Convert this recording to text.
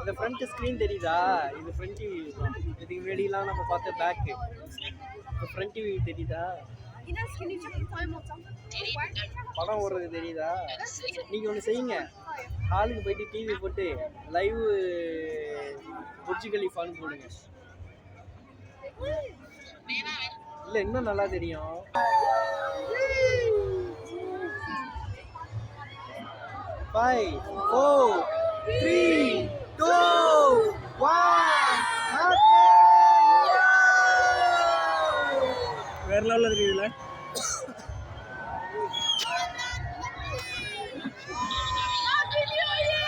இந்த front screen தெரியுதா? இது ஃப்ரண்ட் டிவி. இதுக்கு முன்னாடிலாம் நம்ம பார்த்த பேக்கு. இப்போ ஃப்ரண்ட் டிவி தெரியுதா? படம் ஓடுறது தெரியுதா? நீங்கள் ஒன்று செய்யுங்க, ஹாலுக்கு போயிட்டு டிவி போட்டு லைவ் புர்ஜ் கலிஃபான்னு போடுங்க. இல்லை, இன்னும் நல்லா தெரியும். 5 4